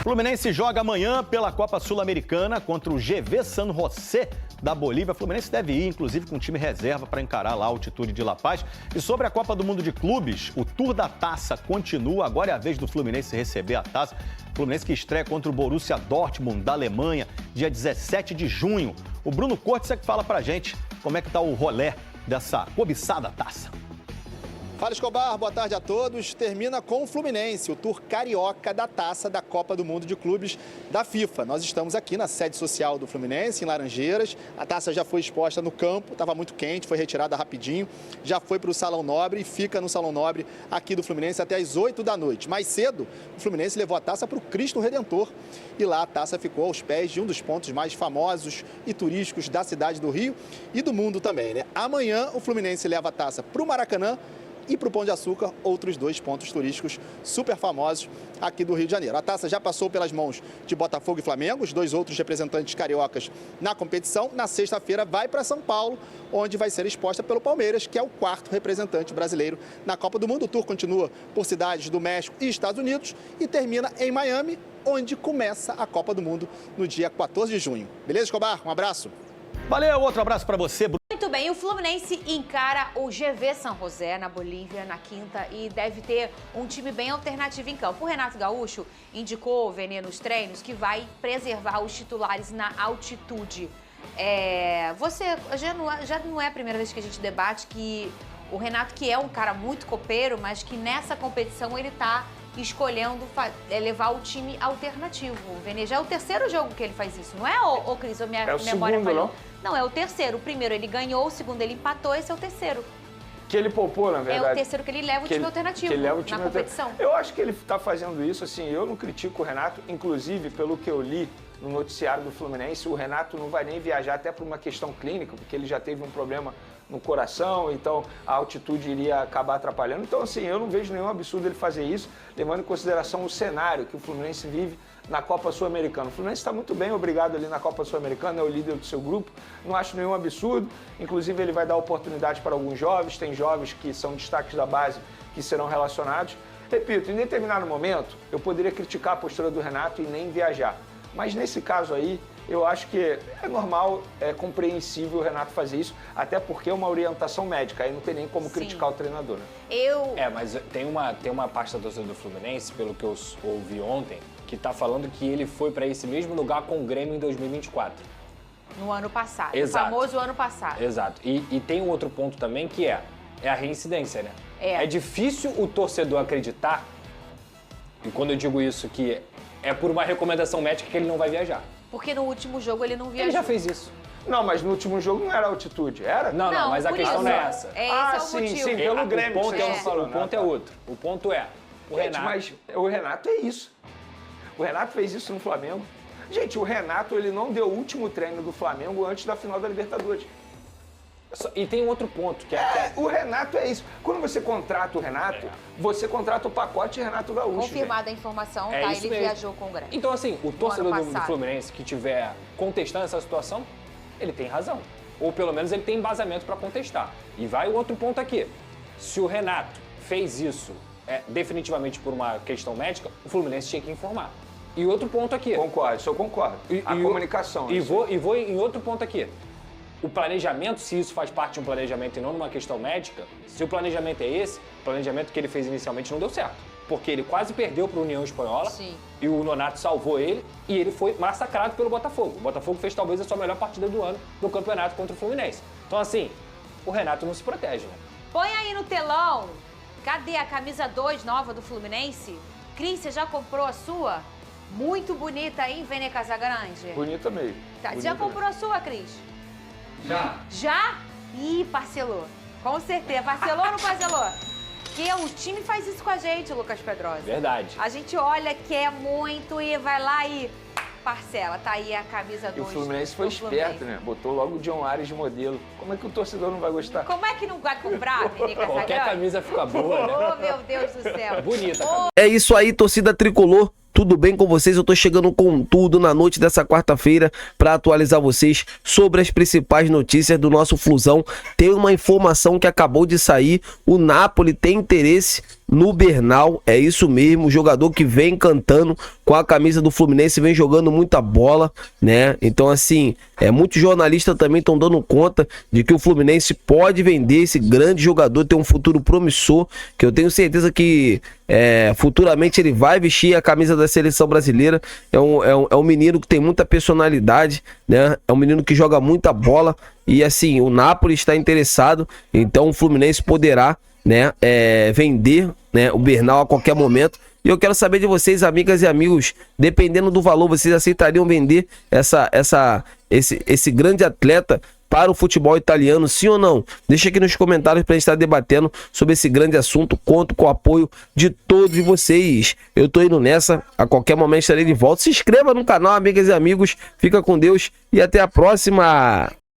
Fluminense joga amanhã pela Copa Sul-Americana contra o GV San José da Bolívia. O Fluminense deve ir, inclusive, com um time reserva para encarar lá a altitude de La Paz. E sobre a Copa do Mundo de Clubes, o Tour da Taça continua. Agora é a vez do Fluminense receber a taça. O Fluminense que estreia contra o Borussia Dortmund, da Alemanha, dia 17 de junho. O Bruno Cortes é que fala pra gente como é que tá o rolê dessa cobiçada taça. Fala, Escobar, boa tarde a todos. Termina com o Fluminense, o tour carioca da taça da Copa do Mundo de Clubes da FIFA. Nós estamos aqui na sede social do Fluminense, em Laranjeiras. A taça já foi exposta no campo, estava muito quente, foi retirada rapidinho. Já foi para o Salão Nobre e fica no Salão Nobre aqui do Fluminense até às 8 da noite. Mais cedo, o Fluminense levou a taça para o Cristo Redentor. E lá a taça ficou aos pés de um dos pontos mais famosos e turísticos da cidade do Rio e do mundo também, né? Amanhã, o Fluminense leva a taça para o Maracanã e para o Pão de Açúcar, outros dois pontos turísticos super famosos aqui do Rio de Janeiro. A taça já passou pelas mãos de Botafogo e Flamengo, os dois outros representantes cariocas na competição. Na sexta-feira vai para São Paulo, onde vai ser exposta pelo Palmeiras, que é o quarto representante brasileiro na Copa do Mundo. O tour continua por cidades do México e Estados Unidos e termina em Miami, onde começa a Copa do Mundo no dia 14 de junho. Beleza, Escobar? Um abraço. Valeu, outro abraço para você, Bruno. Muito bem, o Fluminense encara o GV San José na Bolívia na quinta e deve ter um time bem alternativo em campo. O Renato Gaúcho indicou, Vene, nos treinos, que vai preservar os titulares na altitude. Já não é a primeira vez que a gente debate que o Renato, que é um cara muito copeiro, mas que nessa competição ele está escolhendo levar o time alternativo. O Vene, já é o terceiro jogo que ele faz isso, não é, Cris? Minha é o memória segundo, falhou. Não? Não, é o terceiro. O primeiro ele ganhou, o segundo ele empatou, esse é o terceiro. Que ele poupou, na verdade. É o terceiro que ele leva o time alternativo que ele leva o time na competição. Eu acho que ele está fazendo isso, assim, eu não critico o Renato, inclusive, pelo que eu li no noticiário do Fluminense, o Renato não vai nem viajar até por uma questão clínica, porque ele já teve um problema no coração, então a altitude iria acabar atrapalhando. Então, assim, eu não vejo nenhum absurdo ele fazer isso, levando em consideração o cenário que o Fluminense vive na Copa Sul-Americana. O Fluminense está muito bem, obrigado ali na Copa Sul-Americana, é o líder do seu grupo, não acho nenhum absurdo. Inclusive, ele vai dar oportunidade para alguns jovens, tem jovens que são destaques da base que serão relacionados. Repito, em determinado momento, eu poderia criticar a postura do Renato e nem viajar. Mas nesse caso aí, eu acho que é normal, é compreensível o Renato fazer isso, até porque é uma orientação médica, aí não tem nem como criticar o treinador, né? Mas tem uma parte da torcida do Fluminense, pelo que eu ouvi ontem, que tá falando que ele foi para esse mesmo lugar com o Grêmio em 2024. No ano passado, Exato. o famoso ano passado. Exato. E tem um outro ponto também que é a reincidência, né? É difícil o torcedor acreditar, e quando eu digo isso, que é por uma recomendação médica que ele não vai viajar. Porque no último jogo ele não viajou. Ele já fez isso. Não, mas no último jogo não era altitude, era? Não, mas a questão não é essa. Esse é o sim, motivo. sim, pelo Grêmio. O ponto é outro. O ponto é, o Renato... Mas o Renato é isso. O Renato fez isso no Flamengo. Gente, o Renato, ele não deu o último treino do Flamengo antes da final da Libertadores. E tem um outro ponto, que o Renato é isso. Quando você contrata o Renato, você contrata o pacote Renato Gaúcho. Confirmada a informação, tá? Ele viajou com o Grêmio. Então, assim, o torcedor do Fluminense que estiver contestando essa situação, ele tem razão. Ou pelo menos ele tem embasamento para contestar. E vai o outro ponto aqui. Se o Renato fez isso definitivamente por uma questão médica, o Fluminense tinha que informar. E outro ponto aqui. Concordo, isso eu concordo. A comunicação. E vou em outro ponto aqui. O planejamento, se isso faz parte de um planejamento e não de uma questão médica, se o planejamento é esse, o planejamento que ele fez inicialmente não deu certo. Porque ele quase perdeu para a União Espanhola. Sim. E o Nonato salvou ele e ele foi massacrado pelo Botafogo. O Botafogo fez talvez a sua melhor partida do ano no campeonato contra o Fluminense. Então, assim, o Renato não se protege, né? Põe aí no telão. Cadê a camisa 2 nova do Fluminense? Cris, você já comprou a sua? Muito bonita, hein, Vene Casagrande? Bonita mesmo. Tá, bonita já comprou mesmo. a sua, Cris? Já. Já? Ih, parcelou. Com certeza. Parcelou ou não parcelou? Porque o time faz isso com a gente, Lucas Pedrosa. Verdade. A gente olha, quer muito e vai lá e parcela. Tá aí a camisa 2. E o Fluminense foi esperto, né? Botou logo o John Ares de modelo. Como é que o torcedor não vai gostar? Como é que não vai comprar, Vene Casagrande? Qualquer camisa fica boa, né? Oh, meu Deus do céu. Bonita a camisa. É isso aí, torcida tricolor. Tudo bem com vocês? Eu tô chegando com tudo na noite dessa quarta-feira para atualizar vocês sobre as principais notícias do nosso Flusão. Tem uma informação que acabou de sair, o Napoli tem interesse no Bernal. É isso mesmo, jogador que vem cantando com a camisa do Fluminense, vem jogando muita bola, né? Então, assim, muitos jornalistas também estão dando conta de que o Fluminense pode vender esse grande jogador, tem um futuro promissor, que eu tenho certeza que futuramente ele vai vestir a camisa da seleção brasileira. É um menino que tem muita personalidade, né? É um menino que joga muita bola e, assim, o Napoli está interessado, então o Fluminense poderá, né, vender, né, o Bernal a qualquer momento. E eu quero saber de vocês, amigas e amigos, dependendo do valor, vocês aceitariam vender esse grande atleta para o futebol italiano, sim ou não? Deixa aqui nos comentários para a gente estar debatendo sobre esse grande assunto. Conto com o apoio de todos vocês. Eu tô indo nessa, a qualquer momento estarei de volta. Se inscreva no canal, amigas e amigos. Fica com Deus e até a próxima!